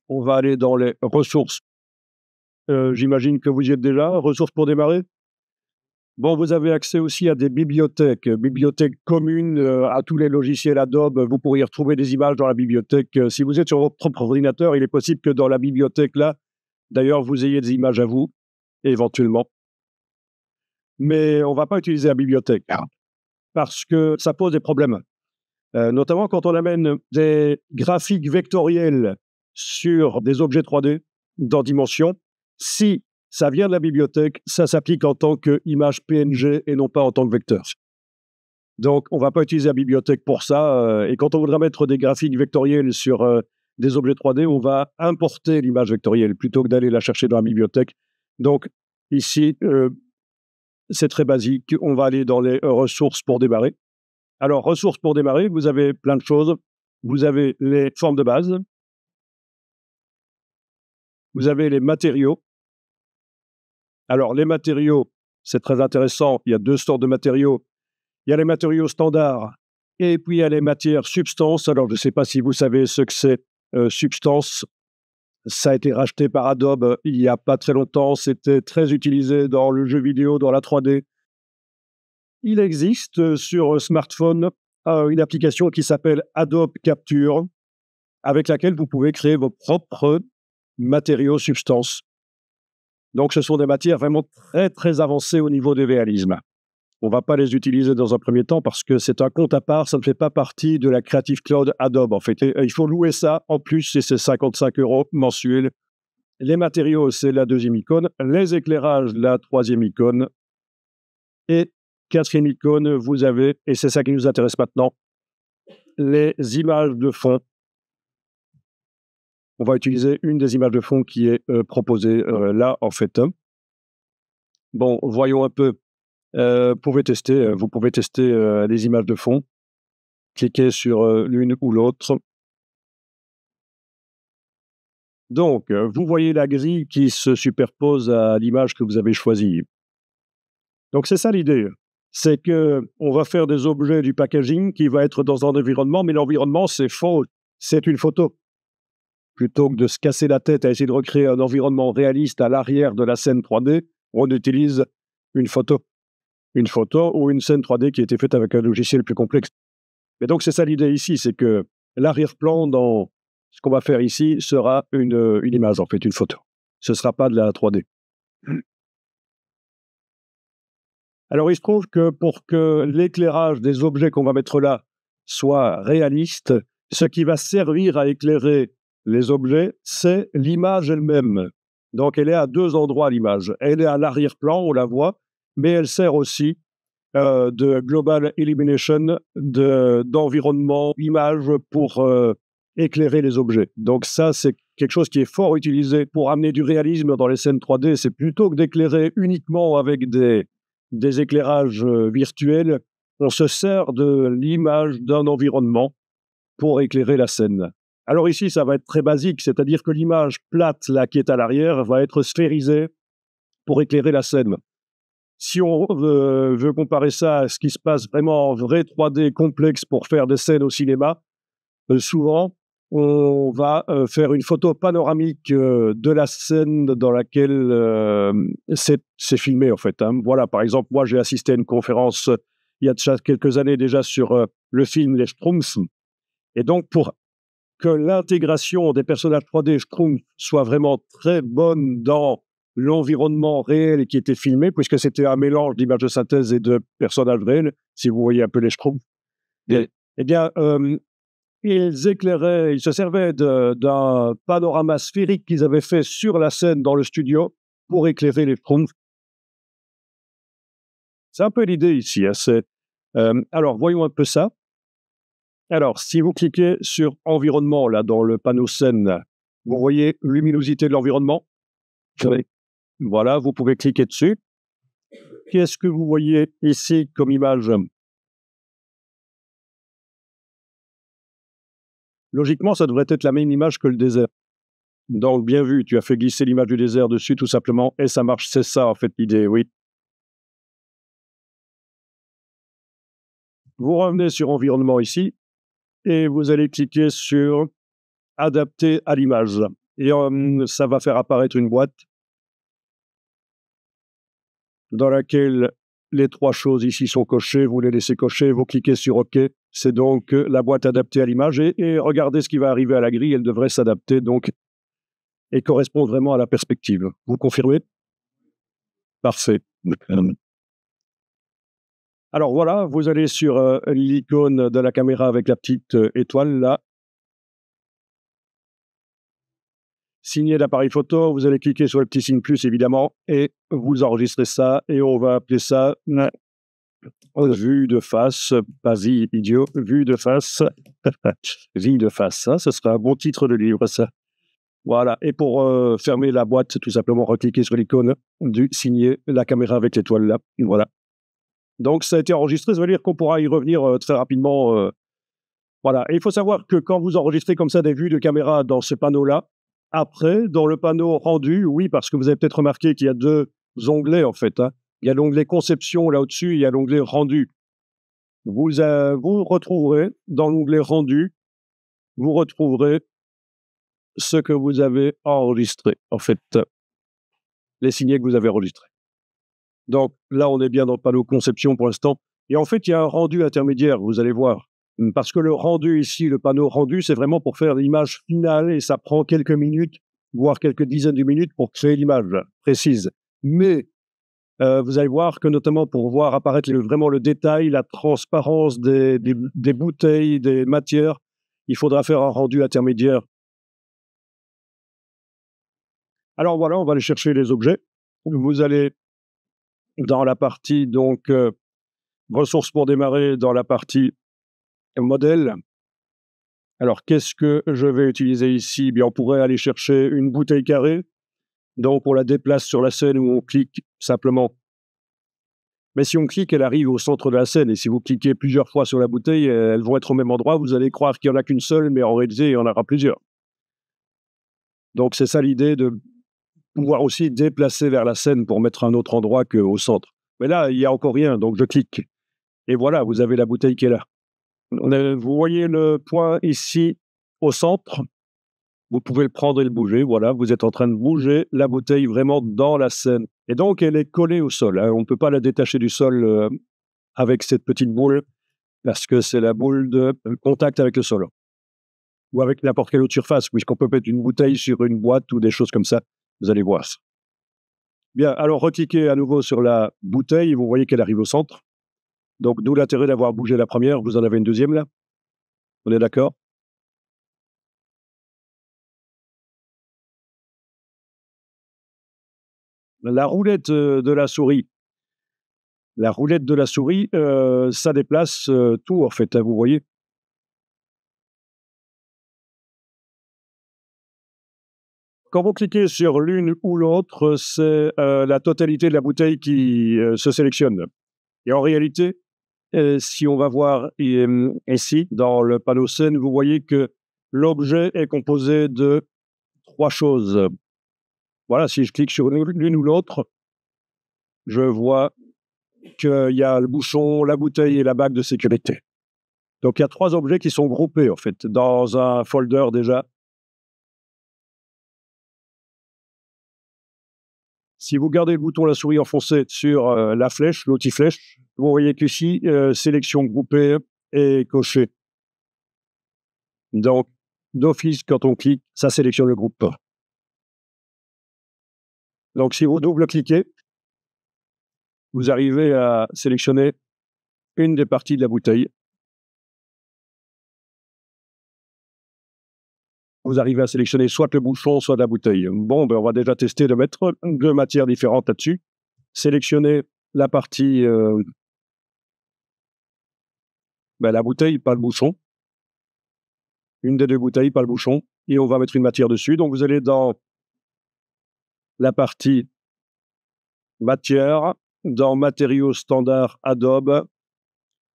On va aller dans les ressources. J'imagine que vous y êtes déjà. Ressources pour démarrer. Bon, vous avez accès aussi à des bibliothèques, bibliothèques communes à tous les logiciels Adobe. Vous pourriez retrouver des images dans la bibliothèque. Si vous êtes sur votre propre ordinateur, il est possible que dans la bibliothèque, là, d'ailleurs, vous ayez des images à vous, éventuellement. Mais on ne va pas utiliser la bibliothèque parce que ça pose des problèmes. Notamment quand on amène des graphiques vectoriels sur des objets 3D dans Dimension. Si ça vient de la bibliothèque, ça s'applique en tant qu'image PNG et non pas en tant que vecteur. Donc, on ne va pas utiliser la bibliothèque pour ça. Et quand on voudra mettre des graphiques vectoriels sur des objets 3D, on va importer l'image vectorielle plutôt que d'aller la chercher dans la bibliothèque. Donc, ici, c'est très basique. On va aller dans les ressources pour démarrer. Alors, ressources pour démarrer, vous avez plein de choses. Vous avez les formes de base. Vous avez les matériaux. Alors, les matériaux, c'est très intéressant. Il y a deux sortes de matériaux. Il y a les matériaux standards et puis il y a les matières substances. Alors, je ne sais pas si vous savez ce que c'est substance. Ça a été racheté par Adobe il n'y a pas très longtemps. C'était très utilisé dans le jeu vidéo, dans la 3D. Il existe sur smartphone une application qui s'appelle Adobe Capture, avec laquelle vous pouvez créer vos propres matériaux substances. Donc, ce sont des matières vraiment très, très avancées au niveau du réalisme. On ne va pas les utiliser dans un premier temps parce que c'est un compte à part, ça ne fait pas partie de la Creative Cloud Adobe, en fait. Et, il faut louer ça en plus, et c'est 55 € mensuels. Les matériaux, c'est la deuxième icône. Les éclairages, la troisième icône. Et quatrième icône, vous avez, et c'est ça qui nous intéresse maintenant, les images de fond. On va utiliser une des images de fond qui est proposée là, en fait. Bon, voyons un peu. Vous pouvez tester les images de fond. Cliquez sur l'une ou l'autre. Donc, vous voyez la grille qui se superpose à l'image que vous avez choisie. Donc, c'est ça l'idée. C'est qu'on va faire des objets du packaging qui va être dans un environnement, mais l'environnement, c'est faux. C'est une photo. Plutôt que de se casser la tête à essayer de recréer un environnement réaliste à l'arrière de la scène 3D, on utilise une photo. Une photo ou une scène 3D qui a été faite avec un logiciel plus complexe. Mais donc, c'est ça l'idée ici, c'est que l'arrière-plan dans ce qu'on va faire ici sera une image, en fait, une photo. Ce ne sera pas de la 3D. Alors, il se trouve que pour que l'éclairage des objets qu'on va mettre là soit réaliste, ce qui va servir à éclairer les objets, c'est l'image elle-même. Donc, elle est à deux endroits, l'image. Elle est à l'arrière-plan, on la voit, mais elle sert aussi de global illumination, d'environnement, image pour éclairer les objets. Donc ça, c'est quelque chose qui est fort utilisé pour amener du réalisme dans les scènes 3D. C'est plutôt que d'éclairer uniquement avec des éclairages virtuels, on se sert de l'image d'un environnement pour éclairer la scène. Alors ici, ça va être très basique, c'est-à-dire que l'image plate là qui est à l'arrière va être sphérisée pour éclairer la scène. Si on veut comparer ça à ce qui se passe vraiment en vrai 3D complexe pour faire des scènes au cinéma, souvent, on va faire une photo panoramique de la scène dans laquelle c'est filmé, en fait. Hein. Voilà, par exemple, moi, j'ai assisté à une conférence il y a déjà quelques années déjà sur le film Les Schtroumpfs. Et donc, pour que l'intégration des personnages 3D Schtroumpfs soit vraiment très bonne dans l'environnement réel qui était filmé, puisque c'était un mélange d'images de synthèse et de personnages réels, si vous voyez un peu les Schtroumpfs. Eh bien, ils se servaient d'un panorama sphérique qu'ils avaient fait sur la scène dans le studio pour éclairer les Schtroumpfs. C'est un peu l'idée ici. Hein, alors, voyons un peu ça. Alors, si vous cliquez sur environnement, là, dans le panneau scène, vous voyez luminosité de l'environnement. Voilà, vous pouvez cliquer dessus. Qu'est-ce que vous voyez ici comme image? Logiquement, ça devrait être la même image que le désert. Donc, bien vu, tu as fait glisser l'image du désert dessus, tout simplement, et ça marche. C'est ça, en fait, l'idée, oui. Vous revenez sur environnement ici, et vous allez cliquer sur adapter à l'image. et ça va faire apparaître une boîte dans laquelle les 3 choses ici sont cochées. Vous les laissez cocher, vous cliquez sur OK. C'est donc la boîte adaptée à l'image et regardez ce qui va arriver à la grille. Elle devrait s'adapter donc et correspondre vraiment à la perspective. Vous confirmez? Parfait. Alors voilà, vous allez sur, l'icône de la caméra avec la petite, étoile là. Signer l'appareil photo, vous allez cliquer sur le petit signe plus évidemment et vous enregistrez ça et on va appeler ça vue de face, pas vie idiot, vue de face, vie de face, ça, ce serait un bon titre de livre ça. Voilà et pour, fermer la boîte, tout simplement recliquer sur l'icône du signer la caméra avec l'étoile là, voilà. Donc ça a été enregistré, ça veut dire qu'on pourra y revenir, très rapidement, voilà et il faut savoir que quand vous enregistrez comme ça des vues de caméra dans ce panneau-là, après, dans le panneau rendu, oui, parce que vous avez peut-être remarqué qu'il y a 2 onglets, en fait, hein. Il y a l'onglet conception là au-dessus, il y a l'onglet rendu. Vous retrouverez dans l'onglet rendu, vous retrouverez ce que vous avez enregistré, en fait, les signets que vous avez enregistrés. Donc là, on est bien dans le panneau conception pour l'instant et en fait, il y a un rendu intermédiaire, vous allez voir. Parce que le rendu ici, le panneau rendu, c'est vraiment pour faire l'image finale et ça prend quelques minutes, voire quelques dizaines de minutes pour créer l'image précise. Mais vous allez voir que notamment pour voir apparaître vraiment le détail, la transparence des bouteilles, des matières, il faudra faire un rendu intermédiaire. Alors voilà, on va aller chercher les objets. Vous allez dans la partie donc ressources pour démarrer, dans la partie modèle. Alors, qu'est-ce que je vais utiliser ici? Bien, on pourrait aller chercher une bouteille carrée. Donc, on la déplace sur la scène où on clique simplement. Mais si on clique, elle arrive au centre de la scène. Et si vous cliquez plusieurs fois sur la bouteille, elles vont être au même endroit. Vous allez croire qu'il n'y en a qu'une seule, mais en réalité, il y en aura plusieurs. Donc, c'est ça l'idée de pouvoir aussi déplacer vers la scène pour mettre un autre endroit qu'au centre. Mais là, il n'y a encore rien, donc je clique. Et voilà, vous avez la bouteille qui est là. Vous voyez le point ici au centre? Vous pouvez le prendre et le bouger, voilà, vous êtes en train de bouger la bouteille vraiment dans la scène et donc elle est collée au sol, hein. On ne peut pas la détacher du sol, avec cette petite boule parce que c'est la boule de contact avec le sol ou avec n'importe quelle autre surface, puisqu'on peut mettre une bouteille sur une boîte ou des choses comme ça, vous allez voir. Bien, alors recliquez à nouveau sur la bouteille et vous voyez qu'elle arrive au centre, donc d'où l'intérêt d'avoir bougé la première, vous en avez une deuxième là? On est d'accord? La roulette, de la souris. La roulette de la souris, ça déplace, tout en fait, hein, vous voyez? Quand vous cliquez sur l'une ou l'autre, c'est, la totalité de la bouteille qui, se sélectionne et en réalité, si on va voir ici dans le panneau scène, vous voyez que l'objet est composé de 3 choses. Voilà, si je clique sur l'une ou l'autre, je vois qu'il y a le bouchon, la bouteille et la bague de sécurité. Donc il y a 3 objets qui sont groupés en fait dans un folder déjà. Si vous gardez le bouton la souris enfoncé sur, la flèche, l'outil-flèche, vous voyez qu'ici, sélection groupée est cochée. Donc d'office, quand on clique, ça sélectionne le groupe. Donc si vous double-cliquez, vous arrivez à sélectionner une des parties de la bouteille. Vous arrivez à sélectionner soit le bouchon, soit la bouteille. Bon, ben, on va déjà tester de mettre 2 matières différentes là-dessus. Sélectionnez la partie, la bouteille, pas le bouchon. Une des 2 bouteilles, pas le bouchon et on va mettre une matière dessus. Donc vous allez dans la partie matière, dans matériaux standards Adobe.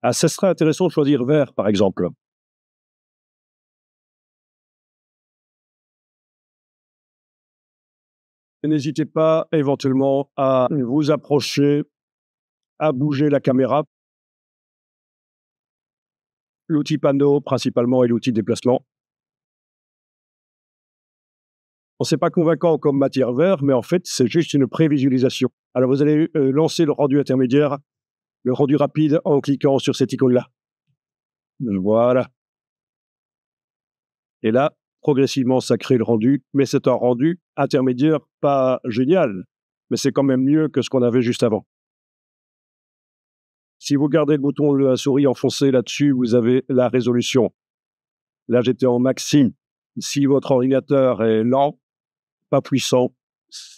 Ah, ça serait intéressant de choisir vert, par exemple. N'hésitez pas éventuellement à vous approcher, à bouger la caméra. L'outil panneau principalement et l'outil déplacement. Bon, c'est pas convaincant comme matière vert, mais en fait, c'est juste une prévisualisation. Alors, vous allez lancer le rendu intermédiaire, le rendu rapide en cliquant sur cette icône-là. Voilà. Et là, progressivement, ça crée le rendu, mais c'est un rendu intermédiaire pas génial, mais c'est quand même mieux que ce qu'on avait juste avant. Si vous gardez le bouton de la souris enfoncé là-dessus, vous avez la résolution. Là, j'étais en maxi. Si votre ordinateur est lent, pas puissant,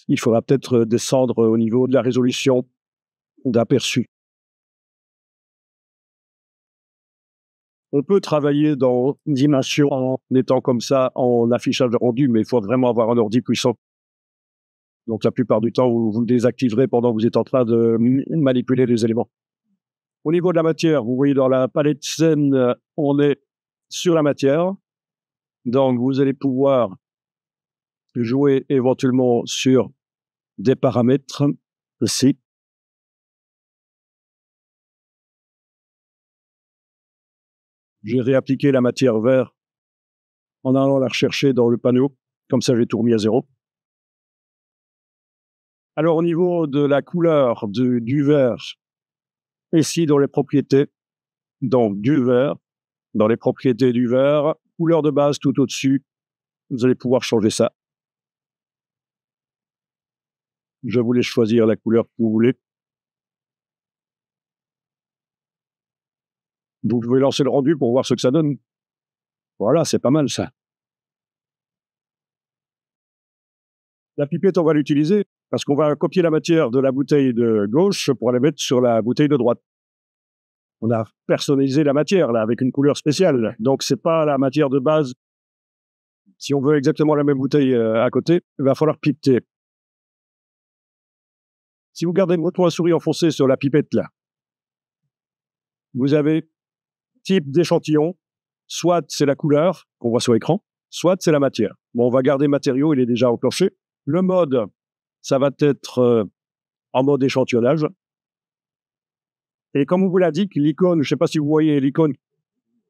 il faudra peut-être descendre au niveau de la résolution d'aperçu. On peut travailler dans dimension en étant comme ça en affichage de rendu, mais il faut vraiment avoir un ordi puissant. Donc la plupart du temps, vous le désactiverez pendant que vous êtes en train de manipuler les éléments. Au niveau de la matière, vous voyez dans la palette scène, on est sur la matière. Donc vous allez pouvoir jouer éventuellement sur des paramètres ici. J'ai réappliqué la matière vert en allant la rechercher dans le panneau. Comme ça, j'ai tout remis à zéro. Alors, au niveau de la couleur du vert, ici, dans les propriétés, donc du vert, dans les propriétés du vert, couleur de base tout au-dessus, vous allez pouvoir changer ça. Je vous laisse choisir la couleur que vous voulez. Vous pouvez lancer le rendu pour voir ce que ça donne. Voilà, c'est pas mal ça. La pipette, on va l'utiliser parce qu'on va copier la matière de la bouteille de gauche pour la mettre sur la bouteille de droite. On a personnalisé la matière là avec une couleur spéciale. Donc c'est pas la matière de base. Si on veut exactement la même bouteille à côté, il va falloir pipeter. Si vous gardez votre doigt souris enfoncé sur la pipette là, vous avez type d'échantillon, soit c'est la couleur qu'on voit sur l'écran, soit c'est la matière. Bon, on va garder matériaux, il est déjà enclenché. Le mode, ça va être en mode échantillonnage. Et comme on vous l'indique, l'icône, je ne sais pas si vous voyez l'icône,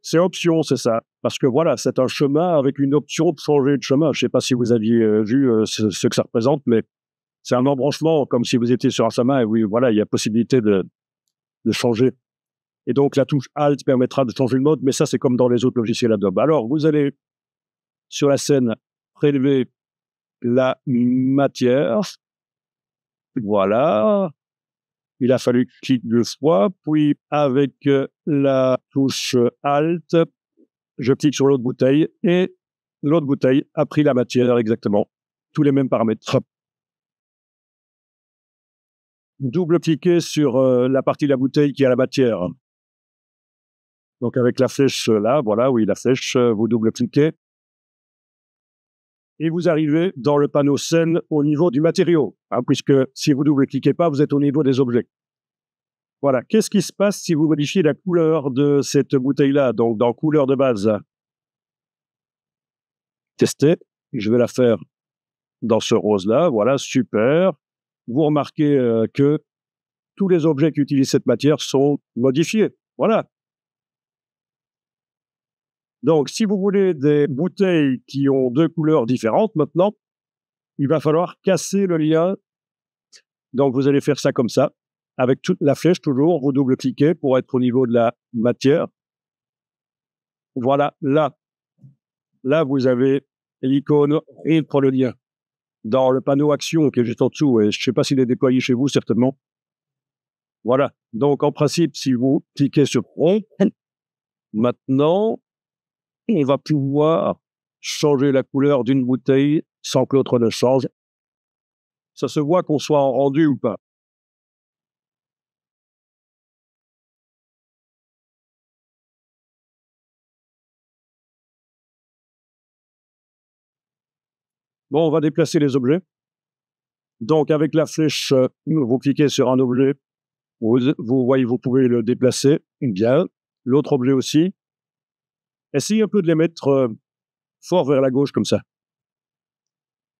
c'est option, c'est ça. Parce que voilà, c'est un chemin avec une option de changer de chemin. Je ne sais pas si vous aviez vu ce que ça représente, mais c'est un embranchement comme si vous étiez sur un chemin et oui, voilà, il y a possibilité de changer. Et donc, la touche Alt permettra de changer le mode, mais ça, c'est comme dans les autres logiciels Adobe. Alors, vous allez, sur la scène, prélever la matière. Voilà. Il a fallu cliquer 2 fois, puis avec la touche Alt, je clique sur l'autre bouteille et l'autre bouteille a pris la matière exactement. Tous les mêmes paramètres. Double-cliquez sur la partie de la bouteille qui a la matière. Donc avec la flèche là, voilà, oui, la flèche, vous double-cliquez. Et vous arrivez dans le panneau scène au niveau du matériau, hein, puisque si vous double-cliquez pas, vous êtes au niveau des objets. Voilà. Qu'est-ce qui se passe si vous modifiez la couleur de cette bouteille-là? Donc, dans couleur de base, tester. Je vais la faire dans ce rose-là. Voilà, super. Vous remarquez que tous les objets qui utilisent cette matière sont modifiés. Voilà. Donc, si vous voulez des bouteilles qui ont 2 couleurs différentes, maintenant, il va falloir casser le lien. Donc, vous allez faire ça comme ça. Avec toute la flèche, toujours, vous double-cliquez pour être au niveau de la matière. Voilà, là, vous avez l'icône et le lien. Dans le panneau action qui est juste en dessous, et je ne sais pas s'il est déployé chez vous, certainement. Voilà. Donc, en principe, si vous cliquez sur on, maintenant, on va pouvoir changer la couleur d'une bouteille sans que l'autre ne change. Ça se voit qu'on soit en rendu ou pas. Bon, on va déplacer les objets. Donc, avec la flèche, vous cliquez sur un objet. Vous voyez, vous pouvez le déplacer. Bien. L'autre objet aussi. Essayez un peu de les mettre fort vers la gauche comme ça.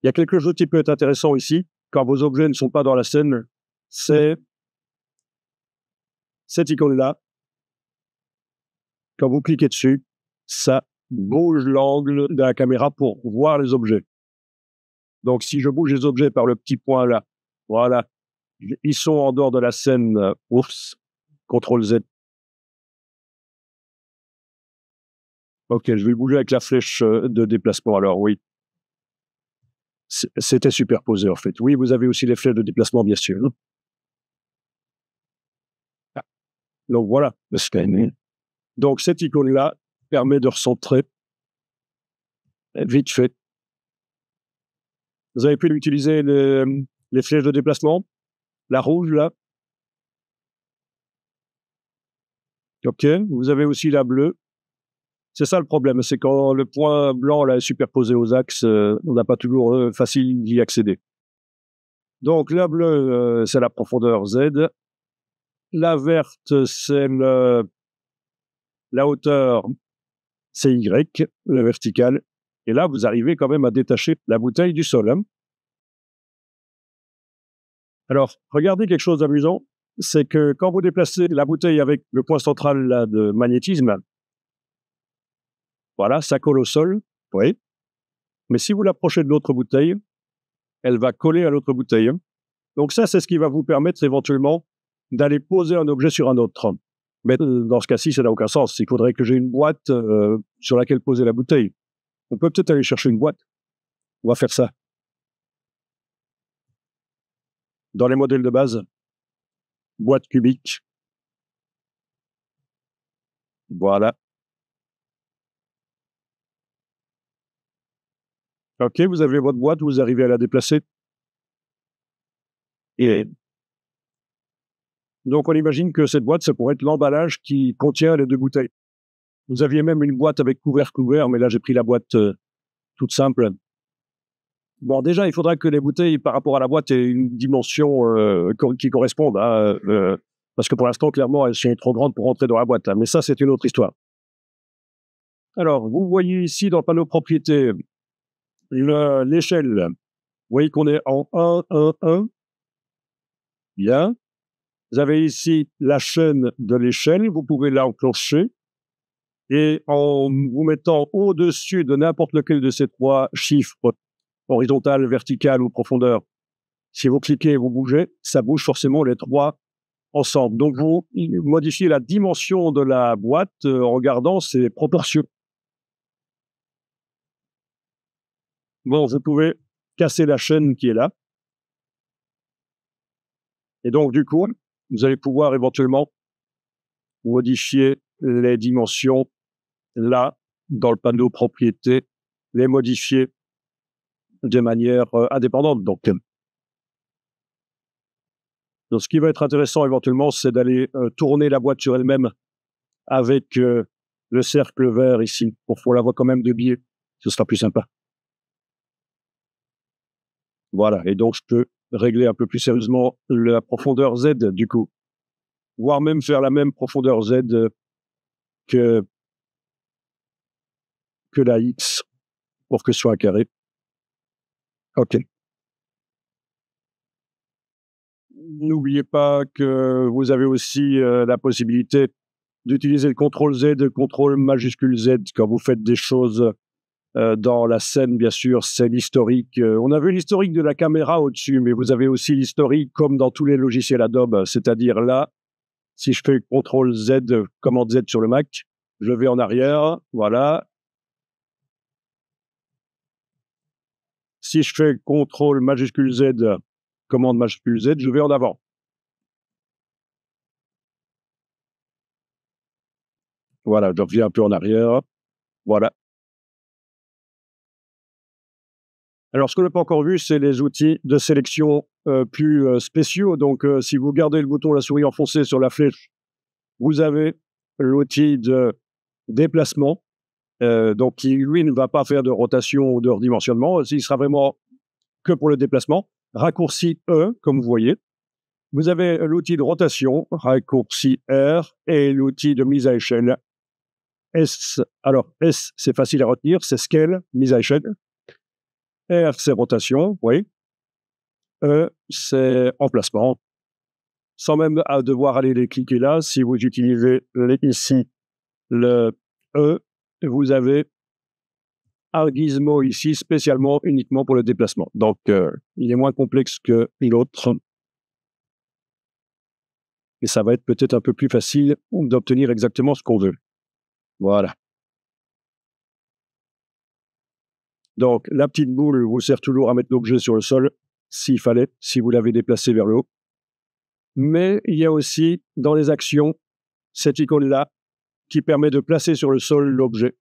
Il y a quelque chose qui peut être intéressant ici, quand vos objets ne sont pas dans la scène, c'est cette icône-là. Quand vous cliquez dessus, ça bouge l'angle de la caméra pour voir les objets. Donc, si je bouge les objets par le petit point là, voilà, ils sont en dehors de la scène. Oups, CTRL Z. Ok, je vais bouger avec la flèche de déplacement. Alors oui, c'était superposé en fait. Oui, vous avez aussi les flèches de déplacement, bien sûr. Ah, donc voilà, le scanner. Donc cette icône-là permet de recentrer vite fait. Vous avez pu utiliser les flèches de déplacement, la rouge là. Ok, vous avez aussi la bleue. C'est ça le problème, c'est quand le point blanc là, est superposé aux axes, on n'a pas toujours facile d'y accéder. Donc la bleue, c'est la profondeur Z. La verte, c'est la hauteur, c'est Y, la verticale. Et là, vous arrivez quand même à détacher la bouteille du sol. Hein. Alors, regardez quelque chose d'amusant, c'est que quand vous déplacez la bouteille avec le point central là, de magnétisme, voilà, ça colle au sol, oui. Mais si vous l'approchez de l'autre bouteille, elle va coller à l'autre bouteille. Hein. Donc ça, c'est ce qui va vous permettre éventuellement d'aller poser un objet sur un autre. Mais dans ce cas-ci, ça n'a aucun sens. Il faudrait que j'ai une boîte sur laquelle poser la bouteille. On peut peut-être aller chercher une boîte. On va faire ça. Dans les modèles de base, boîte cubique. Voilà. OK, vous avez votre boîte, vous arrivez à la déplacer. Et donc, on imagine que cette boîte, ça pourrait être l'emballage qui contient les deux bouteilles. Vous aviez même une boîte avec couvert, mais là, j'ai pris la boîte toute simple. Bon, déjà, il faudra que les bouteilles, par rapport à la boîte, aient une dimension qui corresponde. Hein, parce que pour l'instant, clairement, elles sont trop grandes pour rentrer dans la boîte. Hein, mais ça, c'est une autre histoire. Alors, vous voyez ici dans le panneau propriété l'échelle. Vous voyez qu'on est en 1, 1, 1. Bien. Vous avez ici la chaîne de l'échelle. Vous pouvez l'enclencher. Et en vous mettant au-dessus de n'importe lequel de ces trois chiffres, horizontal, vertical ou profondeur, si vous cliquez et vous bougez, ça bouge forcément les trois ensemble. Donc, vous modifiez la dimension de la boîte en regardant ses proportions. Bon, vous pouvez casser la chaîne qui est là. Et donc, du coup, vous allez pouvoir éventuellement modifier les dimensions là, dans le panneau propriété, les modifier de manière indépendante. Donc, ce qui va être intéressant éventuellement, c'est d'aller tourner la boîte sur elle-même avec le cercle vert ici, pour qu'on la voit quand même de biais. Ce sera plus sympa. Voilà, et donc je peux régler un peu plus sérieusement la profondeur Z du coup, voire même faire la même profondeur Z que, que la X pour que ce soit un carré. OK. N'oubliez pas que vous avez aussi la possibilité d'utiliser le CTRL Z, le CTRL majuscule Z quand vous faites des choses dans la scène, bien sûr, c'est l'historique. On a vu l'historique de la caméra au-dessus, mais vous avez aussi l'historique comme dans tous les logiciels Adobe, c'est-à-dire là, si je fais CTRL Z, commande Z sur le Mac, je vais en arrière, voilà. Si je fais CTRL majuscule Z, commande majuscule Z, je vais en avant. Voilà, je reviens un peu en arrière. Voilà. Alors, ce qu'on n'a pas encore vu, c'est les outils de sélection plus spéciaux. Donc, si vous gardez le bouton la souris enfoncé sur la flèche, vous avez l'outil de déplacement, donc qui, lui, ne va pas faire de rotation ou de redimensionnement. Il sera vraiment que pour le déplacement. Raccourci E, comme vous voyez. Vous avez l'outil de rotation, raccourci R, et l'outil de mise à échelle. S, alors S, c'est facile à retenir, c'est scale, mise à échelle. R, c'est rotation, oui. E, c'est emplacement. Sans même devoir aller les cliquer là, si vous utilisez ici le E, vous avez un gizmo ici spécialement, uniquement pour le déplacement. Donc, il est moins complexe que l'autre. Et ça va être peut-être un peu plus facile d'obtenir exactement ce qu'on veut. Voilà. Donc, la petite boule vous sert toujours à mettre l'objet sur le sol, s'il fallait, si vous l'avez déplacé vers le haut. Mais il y a aussi, dans les actions, cette icône-là, qui permet de placer sur le sol l'objet.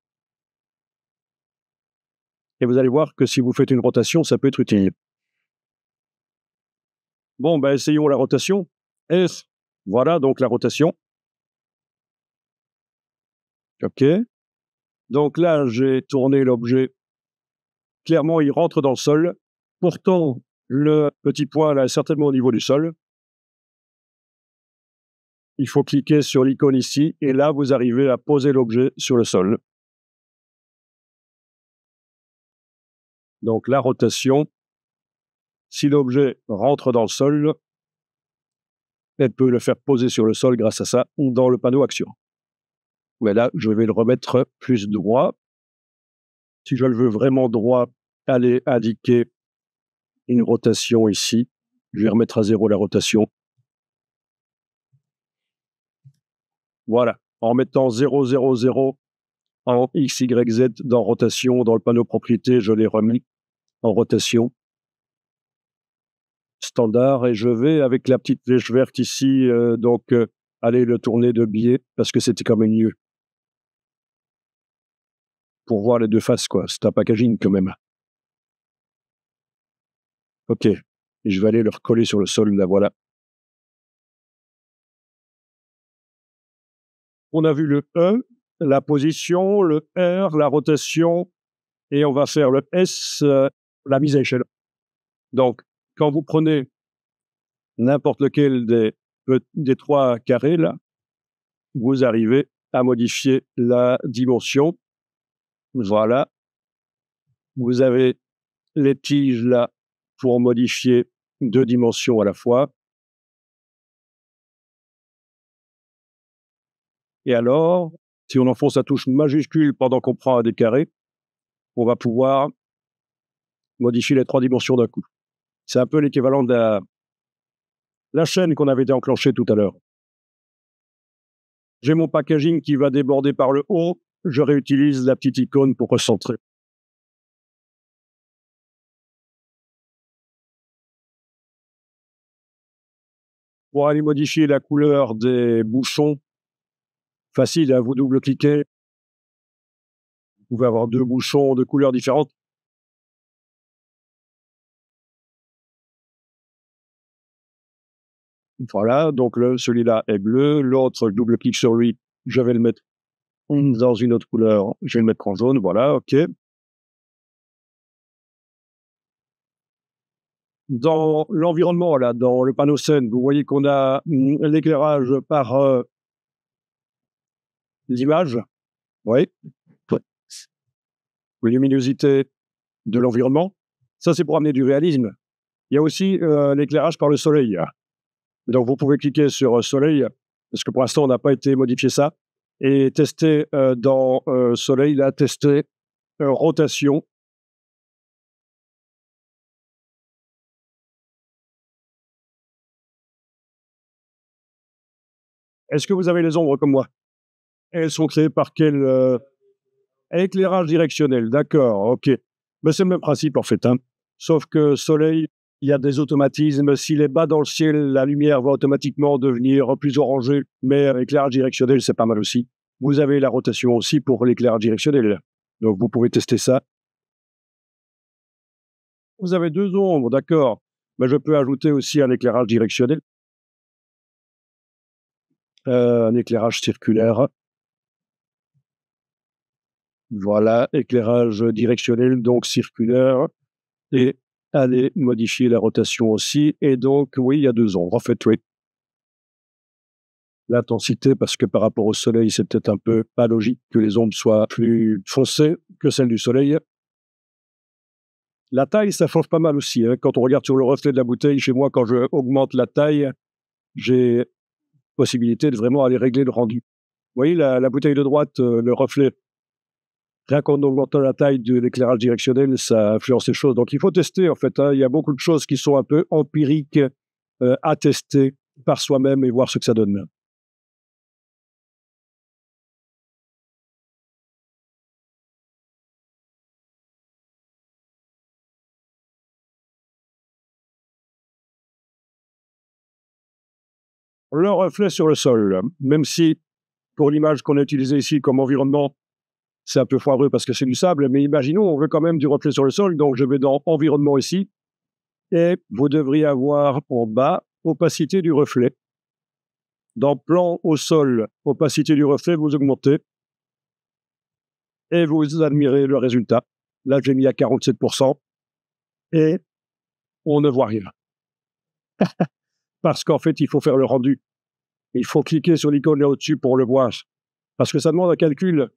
Et vous allez voir que si vous faites une rotation, ça peut être utile. Bon, ben, essayons la rotation. Voilà, donc la rotation. OK. Donc là, j'ai tourné l'objet. Clairement, il rentre dans le sol. Pourtant, le petit point là est certainement au niveau du sol. Il faut cliquer sur l'icône ici et là, vous arrivez à poser l'objet sur le sol. Donc la rotation, si l'objet rentre dans le sol, elle peut le faire poser sur le sol grâce à ça ou dans le panneau action. Mais là, je vais le remettre plus droit. Si je le veux vraiment droit, allez indiquer une rotation ici. Je vais remettre à 0 la rotation. Voilà. En mettant 0, 0, 0 en X, Y, Z dans rotation, dans le panneau propriété, je l'ai remis en rotation standard et je vais avec la petite flèche verte ici, aller le tourner de biais parce que c'était quand même mieux. Pour voir les deux faces, quoi. C'est un packaging quand même. OK. Et je vais aller le recoller sur le sol, là, voilà. On a vu le E, la position, le R, la rotation, et on va faire le S, la mise à échelle. Donc, quand vous prenez n'importe lequel des trois carrés, là, vous arrivez à modifier la dimension. Voilà. Vous avez les tiges, là, pour modifier 2 dimensions à la fois. Et alors, si on enfonce la touche majuscule pendant qu'on prend un des carrés, on va pouvoir modifier les 3 dimensions d'un coup. C'est un peu l'équivalent de la chaîne qu'on avait déclenchée tout à l'heure. J'ai mon packaging qui va déborder par le haut, je réutilise la petite icône pour recentrer. Pour aller modifier la couleur des bouchons, facile, hein, vous double-cliquez. Vous pouvez avoir 2 bouchons de couleurs différentes. Voilà, donc celui-là est bleu, l'autre, je double-clique sur lui, je vais le mettre dans une autre couleur, je vais le mettre en jaune, voilà, OK. Dans l'environnement, là, dans le panneau scène, vous voyez qu'on a l'éclairage par l'image, oui, luminosité de l'environnement. Ça, c'est pour amener du réalisme. Il y a aussi l'éclairage par le soleil. Donc, vous pouvez cliquer sur soleil, parce que pour l'instant, on n'a pas été modifier ça, et tester dans soleil, là, tester rotation. Est-ce que vous avez les ombres comme moi? Elles sont créées par quel éclairage directionnel, d'accord, OK. Mais c'est le même principe en fait, hein. Sauf que soleil, il y a des automatismes. S'il est bas dans le ciel, la lumière va automatiquement devenir plus orangée, mais éclairage directionnel, c'est pas mal aussi. Vous avez la rotation aussi pour l'éclairage directionnel. Donc vous pouvez tester ça. Vous avez 2 ombres, d'accord. Mais je peux ajouter aussi un éclairage directionnel, un éclairage circulaire. Voilà, éclairage directionnel, donc circulaire, et aller modifier la rotation aussi. Et donc, oui, il y a 2 ombres. En fait, oui. L'intensité, parce que par rapport au soleil, c'est peut-être un peu pas logique que les ombres soient plus foncées que celles du soleil. La taille, ça change pas mal aussi, hein. Quand on regarde sur le reflet de la bouteille, chez moi, quand je augmente la taille, j'ai possibilité de vraiment aller régler le rendu. Vous voyez la bouteille de droite, le reflet, Rien qu'en augmentant la taille de l'éclairage directionnel, ça influence les choses. Donc il faut tester en fait, hein. Il y a beaucoup de choses qui sont un peu empiriques, à tester par soi-même et voir ce que ça donne. Le reflet sur le sol, même si pour l'image qu'on a utilisée ici comme environnement, c'est un peu foireux parce que c'est du sable, mais imaginons, on veut quand même du reflet sur le sol, donc je vais dans environnement ici et vous devriez avoir en bas opacité du reflet. Dans plan au sol, opacité du reflet, vous augmentez et vous admirez le résultat. Là, j'ai mis à 47% et on ne voit rien. Parce qu'en fait, il faut faire le rendu. Il faut cliquer sur l'icône là au-dessus pour le voir. Parce que ça demande un calcul.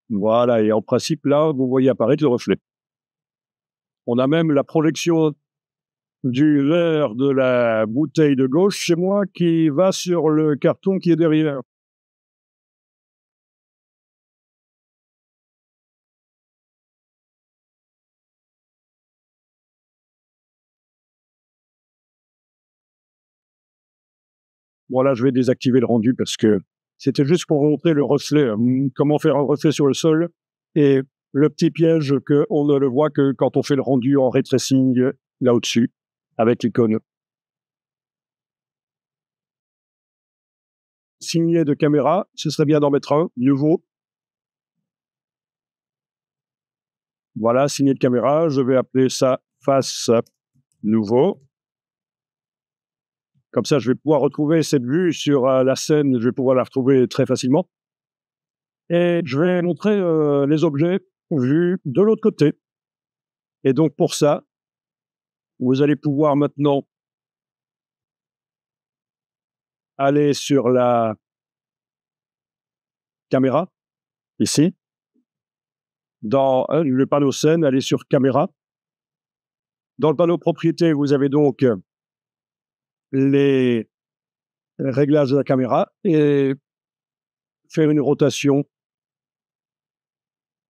Voilà, et en principe, là, vous voyez apparaître le reflet. On a même la projection du verre de la bouteille de gauche chez moi qui va sur le carton qui est derrière. Bon, là, je vais désactiver le rendu parce que c'était juste pour vous montrer le reflet, comment faire un reflet sur le sol et le petit piège qu'on ne le voit que quand on fait le rendu en ray tracing là au-dessus avec l'icône. Signet de caméra, ce serait bien d'en mettre un, nouveau. Voilà, signet de caméra, je vais appeler ça face nouveau. Comme ça, je vais pouvoir retrouver cette vue sur la scène, je vais pouvoir la retrouver très facilement. Et je vais montrer les objets vus de l'autre côté. Et donc pour ça, vous allez pouvoir maintenant aller sur la caméra, ici, dans le panneau scène, aller sur caméra. Dans le panneau propriété, vous avez donc les réglages de la caméra et faire une rotation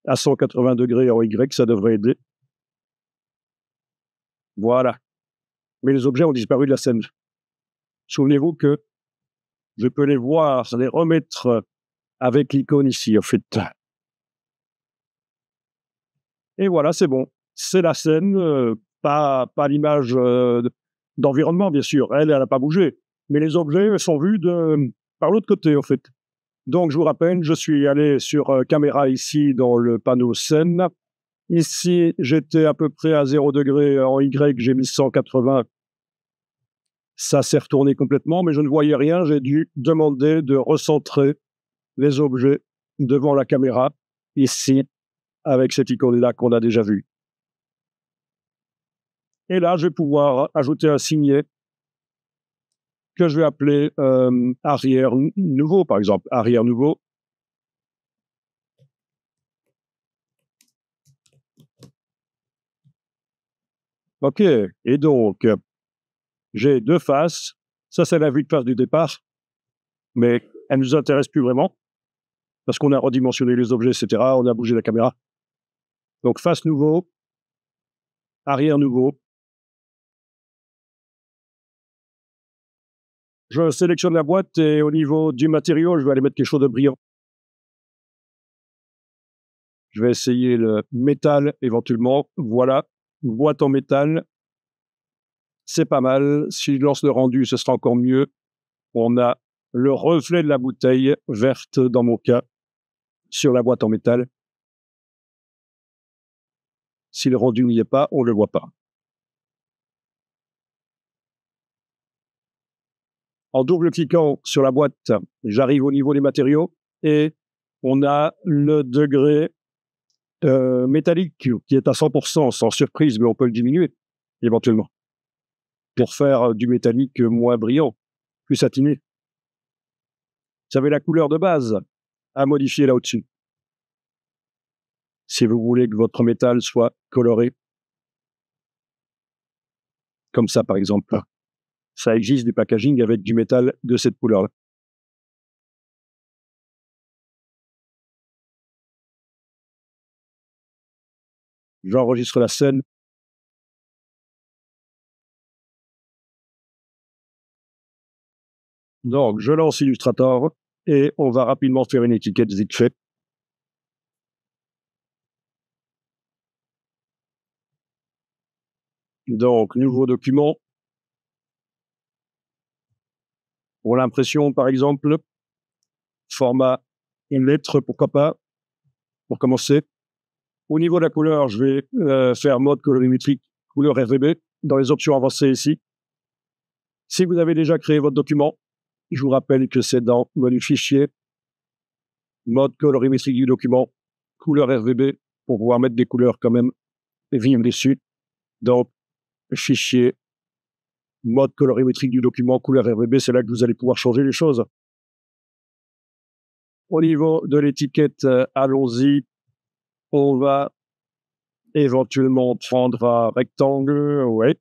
à 180 degrés en Y, ça devrait aider. Voilà. Mais les objets ont disparu de la scène. Souvenez-vous que je peux les voir, les remettre avec l'icône ici, en fait. Et voilà, c'est bon. C'est la scène, pas l'image d'environnement, bien sûr. Elle n'a pas bougé. Mais les objets sont vus par l'autre côté, en fait. Donc, je vous rappelle, je suis allé sur caméra ici dans le panneau scène. Ici, j'étais à peu près à 0 degré en Y, j'ai mis 180. Ça s'est retourné complètement, mais je ne voyais rien. J'ai dû demander de recentrer les objets devant la caméra, ici, avec cette icône-là qu'on a déjà vue. Et là, je vais pouvoir ajouter un signet que je vais appeler arrière nouveau, par exemple. Arrière nouveau. OK. Et donc, j'ai deux faces. Ça, c'est la vue de face du départ, mais elle ne nous intéresse plus vraiment parce qu'on a redimensionné les objets, etc. On a bougé la caméra. Donc, face nouveau, arrière nouveau. Je sélectionne la boîte et au niveau du matériau, je vais aller mettre quelque chose de brillant. Je vais essayer le métal éventuellement. Voilà, boîte en métal. C'est pas mal. Si je lance le rendu, ce sera encore mieux. On a le reflet de la bouteille verte, dans mon cas, sur la boîte en métal. Si le rendu n'y est pas, on ne le voit pas. En double-cliquant sur la boîte, j'arrive au niveau des matériaux et on a le degré métallique qui est à 100%, sans surprise, mais on peut le diminuer éventuellement pour faire du métallique moins brillant, plus satiné. Vous avez la couleur de base à modifier là au-dessus. Si vous voulez que votre métal soit coloré, comme ça par exemple. Ça existe du packaging avec du métal de cette couleur-là. J'enregistre la scène. Donc, je lance Illustrator et on va rapidement faire une étiquette vite fait. Donc, nouveau document. Pour l'impression, par exemple, format une lettre, pourquoi pas, pour commencer. Au niveau de la couleur, je vais faire mode colorimétrique, couleur RGB, dans les options avancées ici. Si vous avez déjà créé votre document, je vous rappelle que c'est dans menu fichier, mode colorimétrique du document, couleur RGB, pour pouvoir mettre des couleurs quand même vives dessus. Donc, fichier, mode colorimétrique du document, couleur RGB, c'est là que vous allez pouvoir changer les choses. Au niveau de l'étiquette, allons-y. On va éventuellement prendre un rectangle, ouais.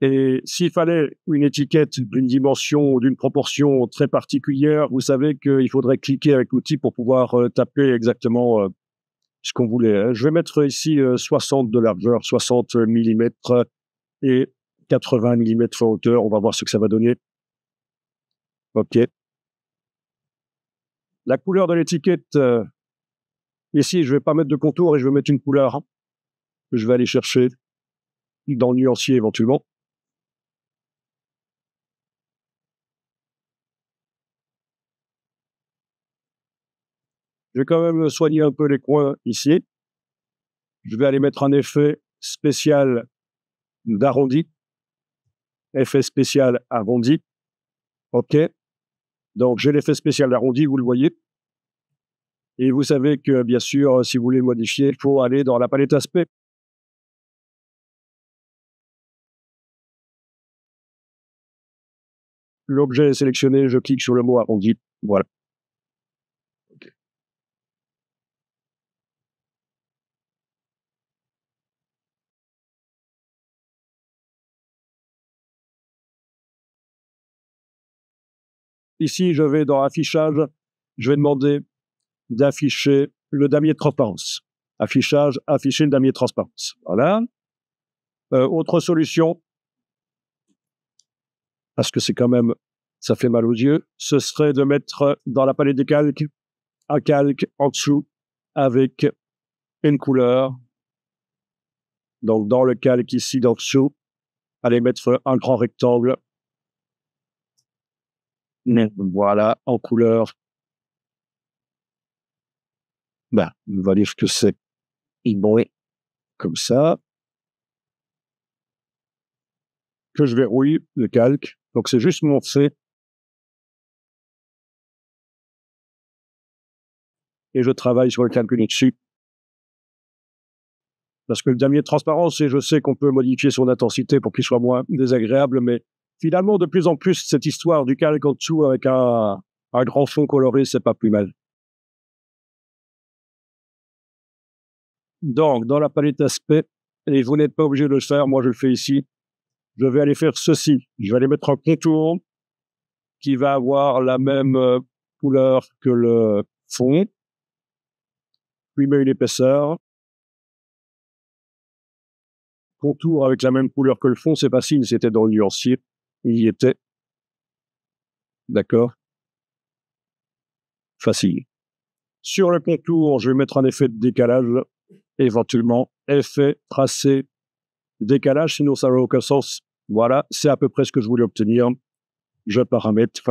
Et s'il fallait une étiquette d'une dimension ou d'une proportion très particulière, vous savez qu'il faudrait cliquer avec l'outil pour pouvoir taper exactement ce qu'on voulait, hein. Je vais mettre ici 60 de largeur, 60 mm et 80 mm en hauteur. On va voir ce que ça va donner. OK. La couleur de l'étiquette, ici, je ne vais pas mettre de contour et je vais mettre une couleur que je vais aller chercher dans le nuancier éventuellement. Je vais quand même soigner un peu les coins ici. Je vais aller mettre un effet spécial d'arrondi. Effet spécial arrondi. OK. Donc, j'ai l'effet spécial d'arrondi, vous le voyez. Et vous savez que, bien sûr, si vous voulez modifier, il faut aller dans la palette aspect. L'objet est sélectionné, je clique sur le mot arrondi. Voilà. Okay. Ici, je vais dans affichage. Je vais demander d'afficher le damier de transparence. Affichage, afficher le damier de transparence. Voilà. Autre solution, parce que c'est quand même, ça fait mal aux yeux, ce serait de mettre dans la palette des calques un calque en dessous avec une couleur. Donc, dans le calque ici d'en dessous, allez mettre un grand rectangle. Voilà, en couleur. Ben, on va dire que c'est bon, comme ça. Que je verrouille le calque. Donc, c'est juste mon fait. Et je travaille sur le calque dessus. Parce que le damier de transparence, et je sais qu'on peut modifier son intensité pour qu'il soit moins désagréable, mais finalement, de plus en plus, cette histoire du calque en dessous avec un grand fond coloré, c'est pas plus mal. Donc, dans la palette aspect, et vous n'êtes pas obligé de le faire, moi je le fais ici, je vais aller faire ceci. Je vais aller mettre un contour qui va avoir la même couleur que le fond, puis met une épaisseur. Contour avec la même couleur que le fond, c'est facile, c'était dans le nuancier, il y était. D'accord? Facile. Sur le contour, je vais mettre un effet de décalage, éventuellement, effet, tracé, décalage, sinon ça n'a aucun sens. Voilà, c'est à peu près ce que je voulais obtenir. Je paramètre.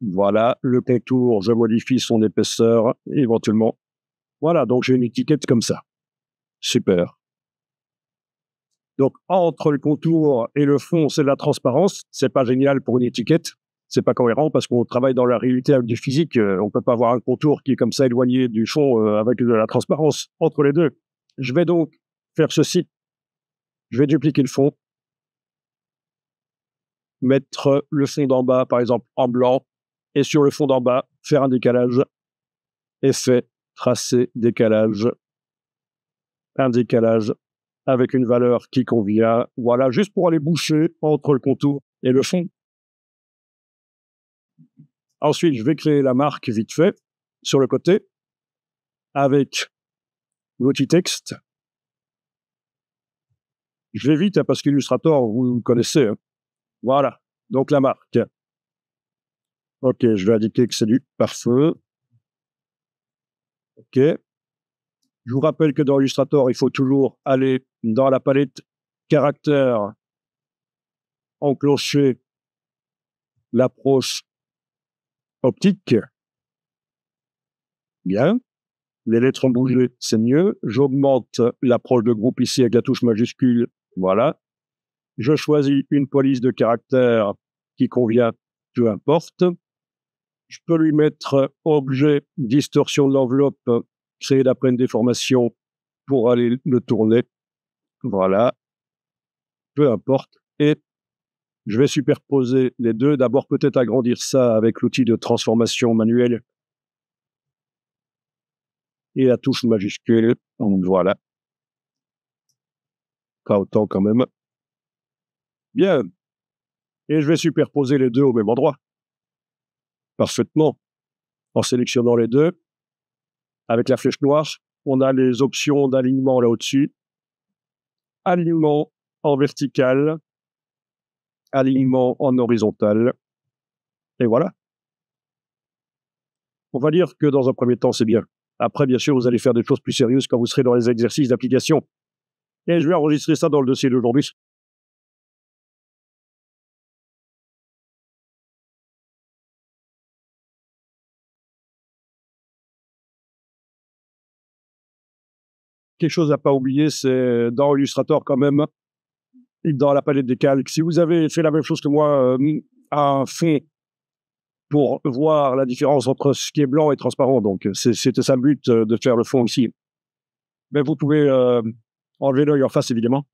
Voilà, le contour, je modifie son épaisseur, éventuellement. Voilà, donc j'ai une étiquette comme ça. Super. Donc, entre le contour et le fond, c'est de la transparence. C'est pas génial pour une étiquette. C'est pas cohérent parce qu'on travaille dans la réalité avec du physique. On peut pas avoir un contour qui est comme ça éloigné du fond avec de la transparence entre les deux. Je vais donc faire ceci. Je vais dupliquer le fond. Mettre le fond d'en bas, par exemple, en blanc. Et sur le fond d'en bas, faire un décalage. Effet, tracé, décalage. Un décalage avec une valeur qui convient. Voilà, juste pour aller boucher entre le contour et le fond. Ensuite, je vais créer la marque vite fait sur le côté. avec l'outil texte. Je vais vite hein, parce qu'Illustrator, vous connaissez. Hein. Voilà, donc la marque. Ok, je vais indiquer que c'est du pare-feu. Ok. Je vous rappelle que dans Illustrator, il faut toujours aller dans la palette caractères, enclencher l'approche optique. Bien. Les lettres ont bougé, c'est mieux. J'augmente l'approche de groupe ici avec la touche majuscule. Voilà. Je choisis une police de caractères qui convient, peu importe. Je peux lui mettre objet, distorsion de l'enveloppe, créer d'après une déformation pour aller le tourner. Voilà. Peu importe. Et je vais superposer les deux. D'abord, peut-être agrandir ça avec l'outil de transformation manuelle et la touche majuscule. Donc, voilà. Pas autant quand même. Bien. Et je vais superposer les deux au même endroit. Parfaitement. En sélectionnant les deux, avec la flèche noire, on a les options d'alignement là au-dessus. Alignement en vertical, alignement en horizontal. Et voilà. On va dire que dans un premier temps, c'est bien. Après, bien sûr, vous allez faire des choses plus sérieuses quand vous serez dans les exercices d'application. Et je vais enregistrer ça dans le dossier d'aujourd'hui. Quelque chose à pas oublier, c'est dans Illustrator quand même, dans la palette des calques. Si vous avez fait la même chose que moi, un fond pour voir la différence entre ce qui est blanc et transparent, donc c'était ça le but de faire le fond ici. Mais vous pouvez enlever l'œil en face, évidemment.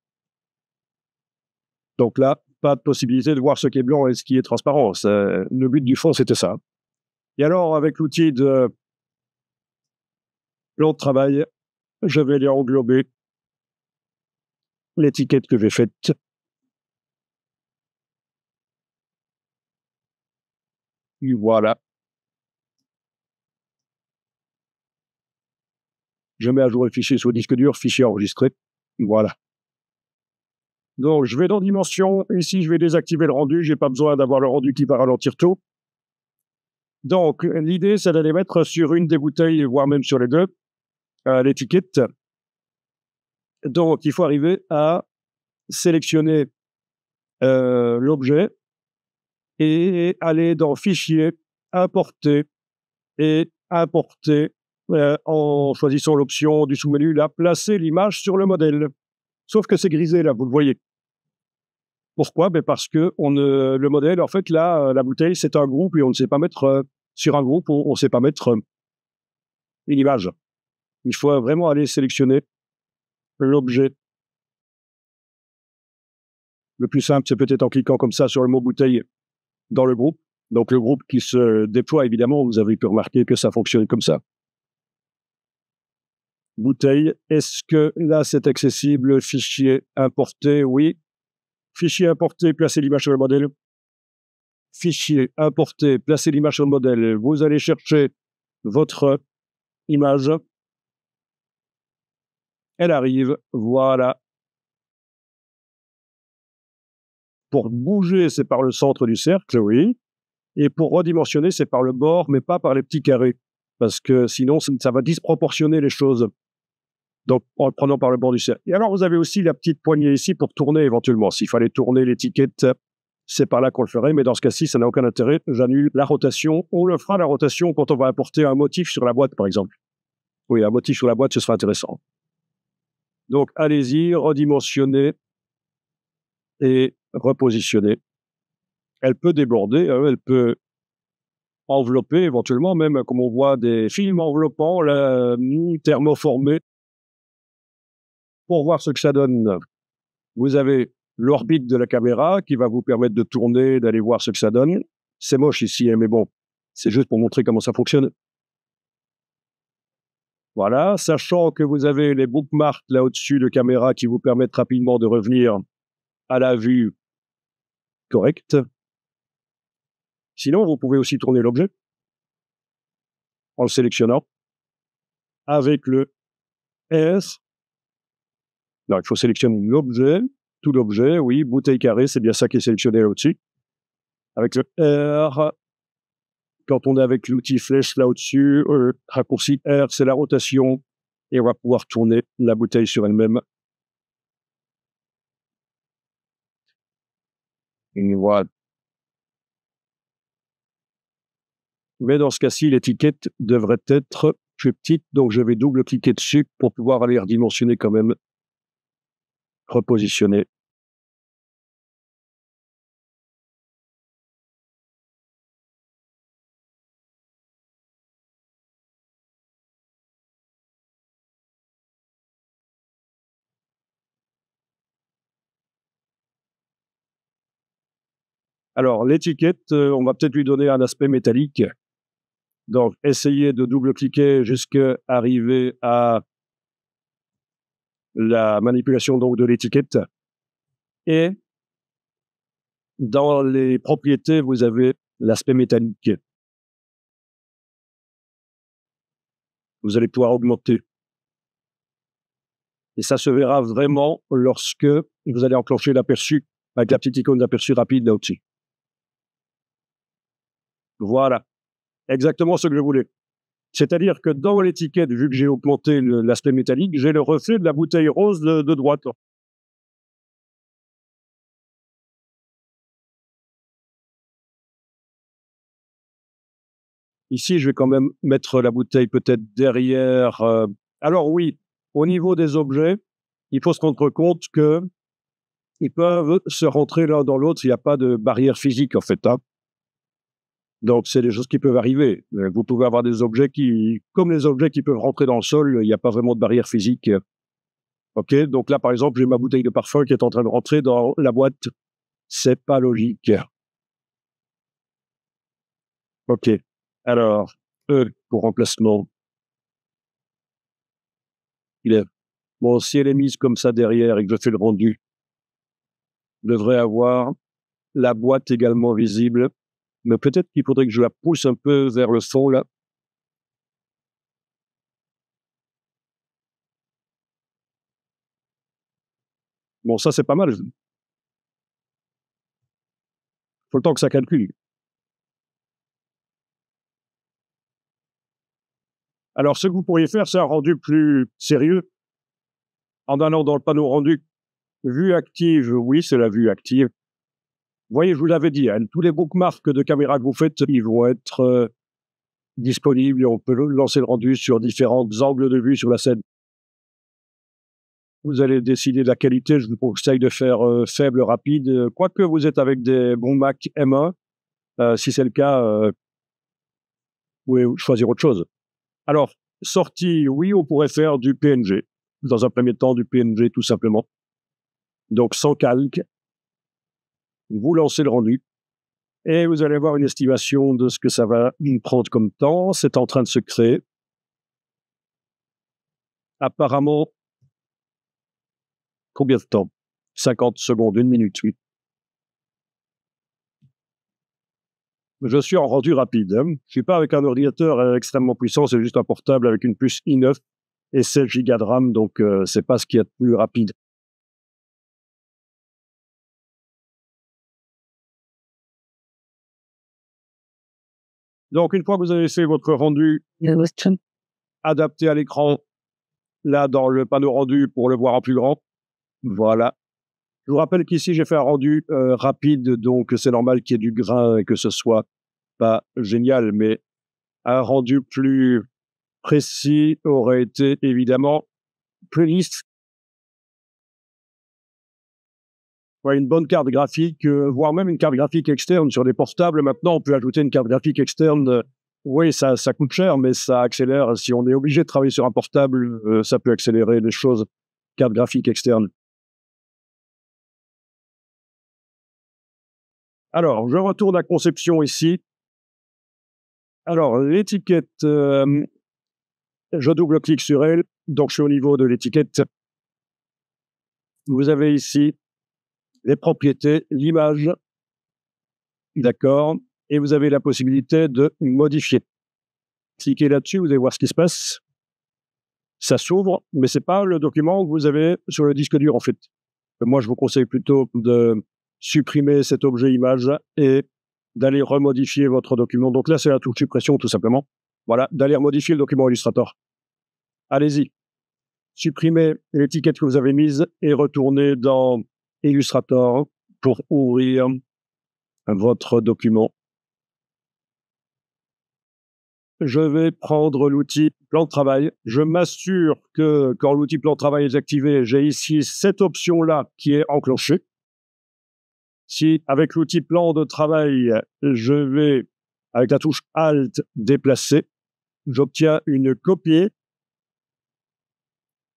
Donc là, pas de possibilité de voir ce qui est blanc et ce qui est transparent. Le but du fond, c'était ça. Et alors, avec l'outil de plan de travail, je vais aller englober l'étiquette que j'ai faite. Et voilà. Je mets à jour le fichier sur le disque dur, fichier enregistré. Voilà. Donc, je vais dans Dimension. Ici, je vais désactiver le rendu. Je n'ai pas besoin d'avoir le rendu qui va ralentir tout. Donc, l'idée, c'est d'aller mettre sur une des bouteilles, voire même sur les deux, l'étiquette. Donc, il faut arriver à sélectionner l'objet et aller dans Fichier, Importer et Importer en choisissant l'option du sous-menu, là, placer l'image sur le modèle. Sauf que c'est grisé, là, vous le voyez. Pourquoi? Parce que le modèle, en fait, là, la bouteille, c'est un groupe et on ne sait pas mettre sur un groupe, on ne sait pas mettre une image. Il faut vraiment aller sélectionner l'objet. Le plus simple, c'est peut-être en cliquant comme ça sur le mot bouteille dans le groupe. Donc, le groupe qui se déploie, évidemment, vous avez pu remarquer que ça fonctionne comme ça. Bouteille, est-ce que là, c'est accessible? Fichier importé, oui. Fichier importé, placer l'image sur le modèle. Fichier importé, placer l'image sur le modèle. Vous allez chercher votre image. Elle arrive, voilà. Pour bouger, c'est par le centre du cercle, oui. Et pour redimensionner, c'est par le bord, mais pas par les petits carrés. Parce que sinon, ça va disproportionner les choses. Donc, en le prenant par le bord du cercle. Et alors, vous avez aussi la petite poignée ici pour tourner éventuellement. S'il fallait tourner l'étiquette, c'est par là qu'on le ferait. Mais dans ce cas-ci, ça n'a aucun intérêt. J'annule la rotation. On le fera, la rotation, quand on va importer un motif sur la boîte, par exemple. Oui, un motif sur la boîte, ce sera intéressant. Donc, allez-y, redimensionner et repositionner. Elle peut déborder, elle peut envelopper éventuellement, même comme on voit des films enveloppants, thermoformés. Pour voir ce que ça donne, vous avez l'orbite de la caméra qui va vous permettre de tourner, d'aller voir ce que ça donne. C'est moche ici, mais bon, c'est juste pour montrer comment ça fonctionne. Voilà, sachant que vous avez les bookmarks là au-dessus de caméra qui vous permettent rapidement de revenir à la vue correcte. Sinon, vous pouvez aussi tourner l'objet en le sélectionnant. avec le S. Non, il faut sélectionner l'objet, tout l'objet, oui, bouteille carrée, c'est bien ça qui est sélectionné là au-dessus. Avec le R, quand on est avec l'outil flèche là au-dessus, raccourci R, c'est la rotation, et on va pouvoir tourner la bouteille sur elle-même. Et voilà. Mais dans ce cas-ci, l'étiquette devrait être plus petite, donc je vais double-cliquer dessus pour pouvoir aller redimensionner quand même, repositionner. Alors, l'étiquette, on va peut-être lui donner un aspect métallique. Donc, essayez de double-cliquer jusqu'à arriver à la manipulation donc, de l'étiquette. Et dans les propriétés, vous avez l'aspect métallique. Vous allez pouvoir augmenter. Et ça se verra vraiment lorsque vous allez enclencher l'aperçu avec la petite icône d'aperçu rapide là au-dessus. Voilà, exactement ce que je voulais. C'est-à-dire que dans l'étiquette, vu que j'ai augmenté l'aspect métallique, j'ai le reflet de la bouteille rose de droite. Ici, je vais quand même mettre la bouteille peut-être derrière. Alors oui, au niveau des objets, il faut se rendre compte que ils peuvent se rentrer l'un dans l'autre. Il n'y a pas de barrière physique en fait. Hein. Donc c'est des choses qui peuvent arriver. Vous pouvez avoir des objets qui, comme les objets qui peuvent rentrer dans le sol, il n'y a pas vraiment de barrière physique. Ok, donc là par exemple, j'ai ma bouteille de parfum qui est en train de rentrer dans la boîte. C'est pas logique. Ok. Alors, E pour remplacement. Il est bon, si elle est mise comme ça derrière et que je fais le rendu, je devrais avoir la boîte également visible. Mais peut-être qu'il faudrait que je la pousse un peu vers le fond, là. Bon, ça, c'est pas mal. Faut le temps que ça calcule. Alors, ce que vous pourriez faire, c'est un rendu plus sérieux. En allant dans le panneau rendu, vue active, oui, c'est la vue active. Vous voyez, je vous l'avais dit, hein, tous les bookmarks de caméra que vous faites, ils vont être disponibles. On peut lancer le rendu sur différents angles de vue sur la scène. Vous allez décider de la qualité. Je vous conseille de faire faible, rapide. Quoique vous êtes avec des bons Mac M1, si c'est le cas, vous pouvez choisir autre chose. Alors, sortie, oui, on pourrait faire du PNG. Dans un premier temps, du PNG tout simplement. Donc, sans calque, vous lancez le rendu et vous allez avoir une estimation de ce que ça va prendre comme temps. C'est en train de se créer. Apparemment, combien de temps 50 secondes, 1 minute, oui. Je suis en rendu rapide. Hein. Je ne suis pas avec un ordinateur extrêmement puissant, c'est juste un portable avec une puce i9 et 16 Go de RAM, donc c'est pas ce qu'il y a de plus rapide. Donc, une fois que vous avez fait votre rendu adapté à l'écran, là, dans le panneau rendu pour le voir en plus grand, voilà. Je vous rappelle qu'ici, j'ai fait un rendu rapide, donc c'est normal qu'il y ait du grain et que ce soit pas génial, mais un rendu plus précis aurait été évidemment plus lisse. Ouais, une bonne carte graphique, voire même une carte graphique externe sur des portables. Maintenant, on peut ajouter une carte graphique externe. Oui, ça coûte cher, mais ça accélère. Si on est obligé de travailler sur un portable, ça peut accélérer les choses. Carte graphique externe. Alors, je retourne à conception ici. Alors, l'étiquette, je double-clique sur elle. Donc, je suis au niveau de l'étiquette. Vous avez ici les propriétés, l'image. D'accord. Et vous avez la possibilité de modifier. Cliquez là-dessus, vous allez voir ce qui se passe. ça s'ouvre, mais c'est pas le document que vous avez sur le disque dur, en fait. Moi, je vous conseille plutôt de supprimer cet objet image et d'aller remodifier votre document. Donc là, c'est la touche suppression, tout simplement. Voilà, d'aller modifier le document Illustrator. Allez-y. Supprimez l'étiquette que vous avez mise et retournez dans Illustrator pour ouvrir votre document. Je vais prendre l'outil plan de travail. Je m'assure que quand l'outil plan de travail est activé, j'ai ici cette option-là qui est enclenchée. Si avec l'outil plan de travail, je vais, avec la touche Alt, déplacer, j'obtiens une copie.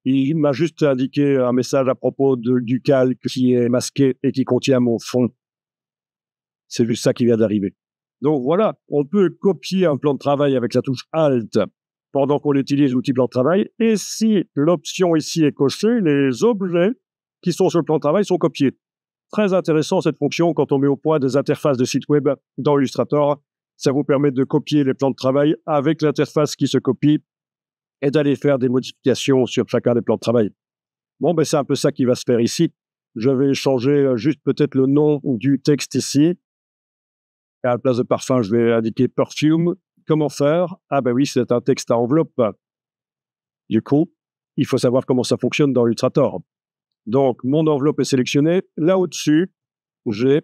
Il m'a juste indiqué un message à propos du calque qui est masqué et qui contient mon fond. C'est juste ça qui vient d'arriver. Donc voilà, on peut copier un plan de travail avec la touche Alt pendant qu'on utilise l'outil plan de travail. Et si l'option ici est cochée, les objets qui sont sur le plan de travail sont copiés. Très intéressant cette fonction quand on met au point des interfaces de site web dans Illustrator. Ça vous permet de copier les plans de travail avec l'interface qui se copie et d'aller faire des modifications sur chacun des plans de travail. Bon, ben c'est un peu ça qui va se faire ici. Je vais changer juste peut-être le nom du texte ici. À la place de parfum, je vais indiquer perfume. Comment faire? Ah ben oui, c'est un texte à enveloppe. Du coup, il faut savoir comment ça fonctionne dans Illustrator. Donc, mon enveloppe est sélectionnée. Là au-dessus, j'ai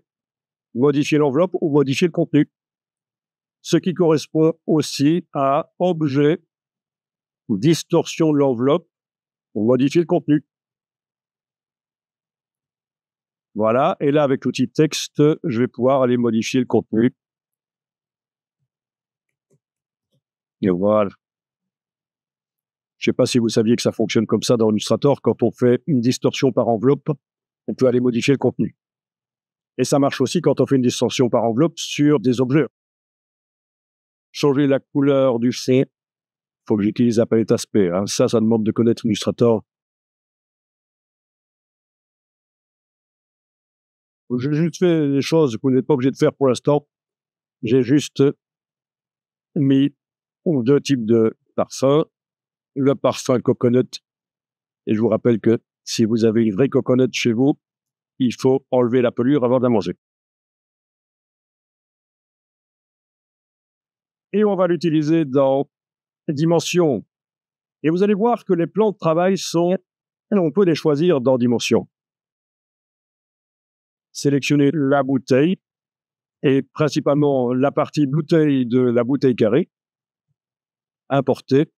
modifié l'enveloppe ou modifié le contenu. Ce qui correspond aussi à objet, distorsion de l'enveloppe ou modifier le contenu. Voilà. Et là, avec l'outil texte, je vais pouvoir aller modifier le contenu. Et voilà. Je ne sais pas si vous saviez que ça fonctionne comme ça dans Illustrator. Quand on fait une distorsion par enveloppe, on peut aller modifier le contenu. Et ça marche aussi quand on fait une distorsion par enveloppe sur des objets. Changer la couleur du fond. Il faut que j'utilise la palette aspect. Hein. Ça demande de connaître Illustrator. J'ai juste fait des choses que vous n'êtes pas obligé de faire pour l'instant. J'ai juste mis deux types de parfums. Le parfum coconut. Et je vous rappelle que si vous avez une vraie coconut chez vous, il faut enlever la pelure avant de la manger. Et on va l'utiliser dans Dimensions. Et vous allez voir que les plans de travail sont, on peut les choisir dans Dimensions. Sélectionnez la bouteille et principalement la partie bouteille de la bouteille carrée. Importer,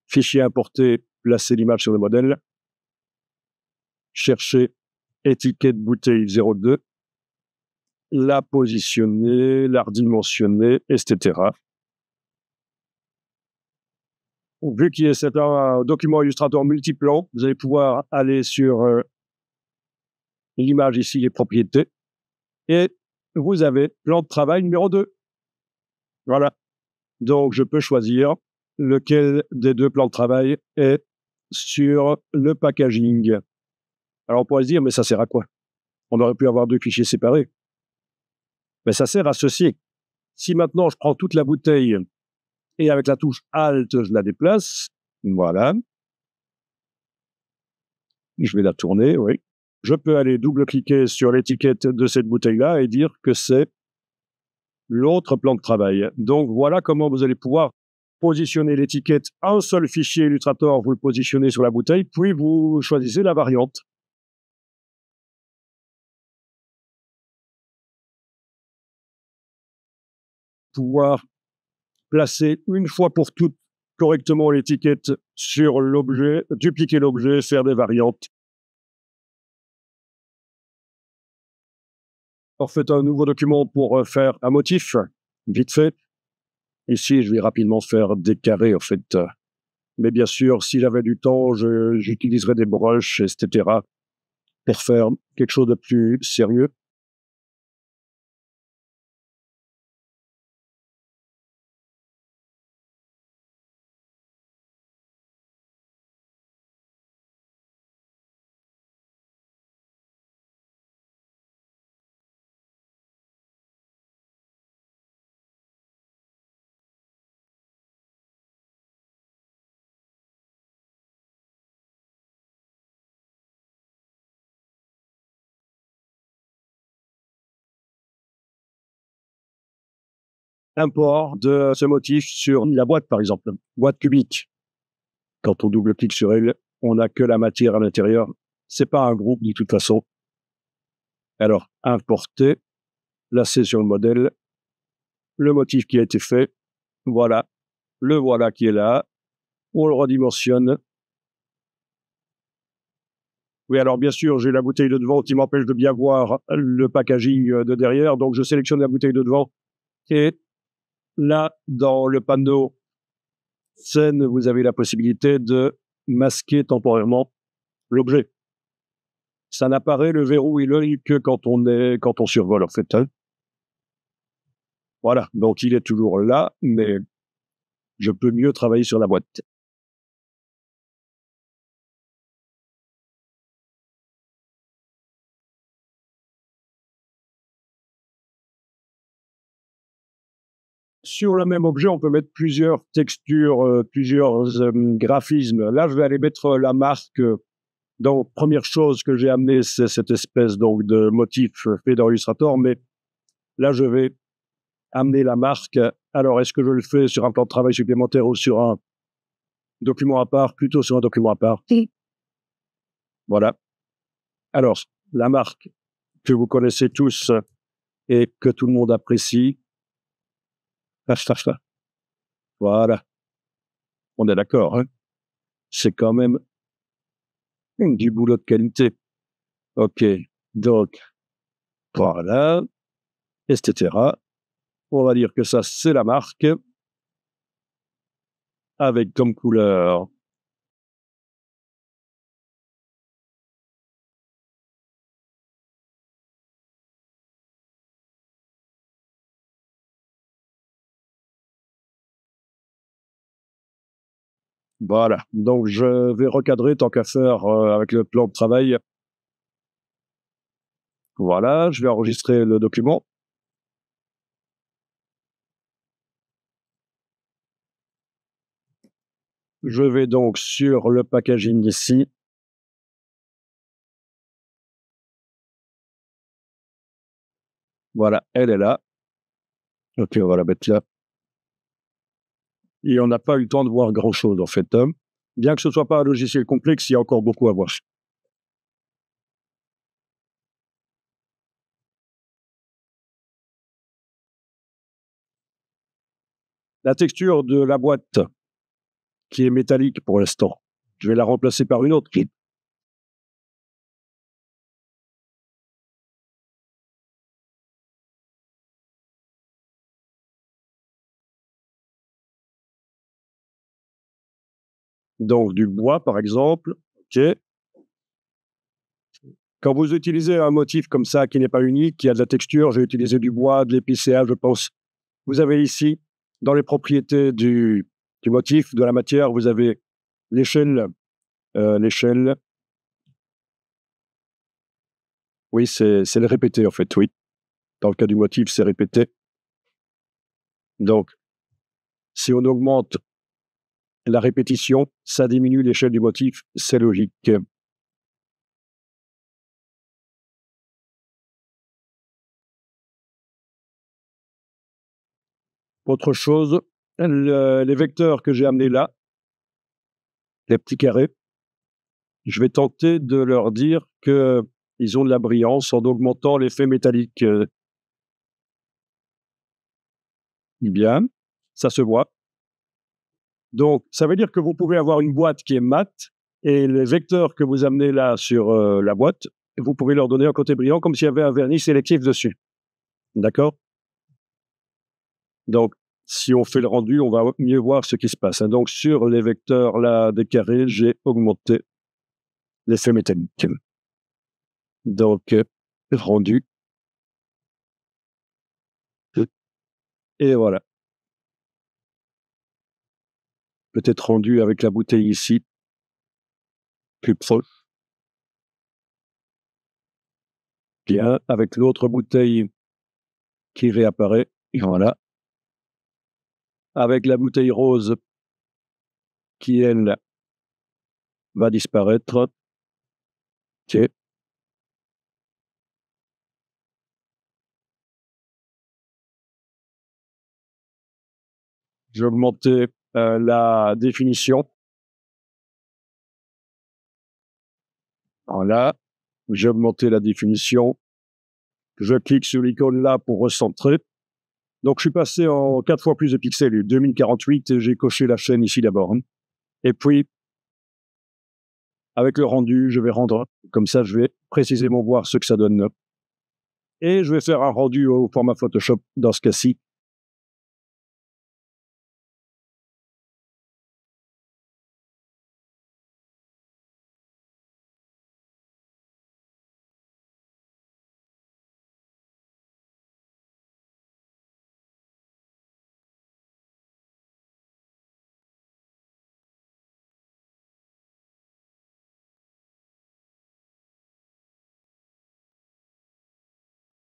fichier importé, placer l'image sur le modèle. Chercher étiquette bouteille 02, la positionner, la redimensionner, etc. Vu qu'il y a c'est un document Illustrator multiplan, vous allez pouvoir aller sur l'image ici, les propriétés, et vous avez plan de travail numéro 2. Voilà. Donc, je peux choisir lequel des deux plans de travail est sur le packaging. Alors, on pourrait se dire, mais ça sert à quoi? On aurait pu avoir deux fichiers séparés. Mais ça sert à ceci. Si maintenant, je prends toute la bouteille et avec la touche Alt, je la déplace, voilà. Je vais la tourner, oui. Je peux aller double-cliquer sur l'étiquette de cette bouteille-là et dire que c'est l'autre plan de travail. Donc, voilà comment vous allez pouvoir positionner l'étiquette. Un seul fichier Illustrator, vous le positionnez sur la bouteille, puis vous choisissez la variante. Pouvoir placer une fois pour toutes correctement l'étiquette sur l'objet, dupliquer l'objet, faire des variantes. On fait un nouveau document pour faire un motif, vite fait. Ici, je vais rapidement faire des carrés, en fait. Mais bien sûr, si j'avais du temps, j'utiliserais des brushes, etc., pour faire quelque chose de plus sérieux. import de ce motif sur la boîte, par exemple, boîte cubique. Quand on double-clique sur elle, on n'a que la matière à l'intérieur. C'est pas un groupe de toute façon. Alors, importer, là c'est sur le modèle, le motif qui a été fait, voilà, le voilà qui est là, on le redimensionne. Oui, alors bien sûr, j'ai la bouteille de devant qui m'empêche de bien voir le packaging de derrière, donc je sélectionne la bouteille de devant et là, dans le panneau scène, vous avez la possibilité de masquer temporairement l'objet. Ça n'apparaît le verrou et l'œil que quand on survole en fait, hein. Voilà, donc il est toujours là, mais je peux mieux travailler sur la boîte. Sur le même objet, on peut mettre plusieurs textures, plusieurs graphismes. Là, je vais aller mettre la marque. Donc, première chose que j'ai amené, c'est cette espèce donc de motif fait dans Illustrator, mais là, je vais amener la marque. Alors, est-ce que je le fais sur un plan de travail supplémentaire ou sur un document à part? Plutôt sur un document à part. Voilà. Alors, la marque que vous connaissez tous et que tout le monde apprécie. Voilà, on est d'accord, hein? C'est quand même du boulot de qualité. OK, donc voilà, et cetera. On va dire que ça, c'est la marque avec comme couleur. Voilà, donc je vais recadrer tant qu'à faire avec le plan de travail. Voilà, je vais enregistrer le document. Je vais donc sur le packaging ici. Voilà, elle est là. OK, on va la mettre là. Et on n'a pas eu le temps de voir grand-chose en fait, hein. Bien que ce ne soit pas un logiciel complexe, il y a encore beaucoup à voir. La texture de la boîte, qui est métallique pour l'instant, je vais la remplacer par une autre. Donc du bois, par exemple. OK. Quand vous utilisez un motif comme ça qui n'est pas unique, qui a de la texture, j'ai utilisé du bois, de l'épicéa, je pense. Vous avez ici, dans les propriétés du motif, de la matière, vous avez l'échelle. L'échelle, oui, c'est le répété en fait, oui. Dans le cas du motif, c'est répété. Donc, si on augmente la répétition, ça diminue l'échelle du motif, c'est logique. Autre chose, les vecteurs que j'ai amenés là, les petits carrés, je vais tenter de leur dire qu'ils ont de la brillance en augmentant l'effet métallique. Bien, ça se voit. Donc, ça veut dire que vous pouvez avoir une boîte qui est mate et les vecteurs que vous amenez là sur la boîte, vous pouvez leur donner un côté brillant comme s'il y avait un vernis sélectif dessus. D'accord? Donc, si on fait le rendu, on va mieux voir ce qui se passe, hein. Donc, sur les vecteurs là des carrés, j'ai augmenté l'effet métallique. Donc, rendu. Et voilà. Peut-être rendu avec la bouteille ici, plus proche. Bien, avec l'autre bouteille qui réapparaît. Et voilà. Avec la bouteille rose qui, elle, va disparaître. OK. J'ai augmenté la définition. Voilà. J'ai augmenté la définition. Je clique sur l'icône là pour recentrer. Donc, je suis passé en 4 fois plus de pixels, 2048, et j'ai coché la chaîne ici d'abord. Et puis, avec le rendu, je vais rendre. Comme ça, je vais précisément voir ce que ça donne. Et je vais faire un rendu au format Photoshop dans ce cas-ci.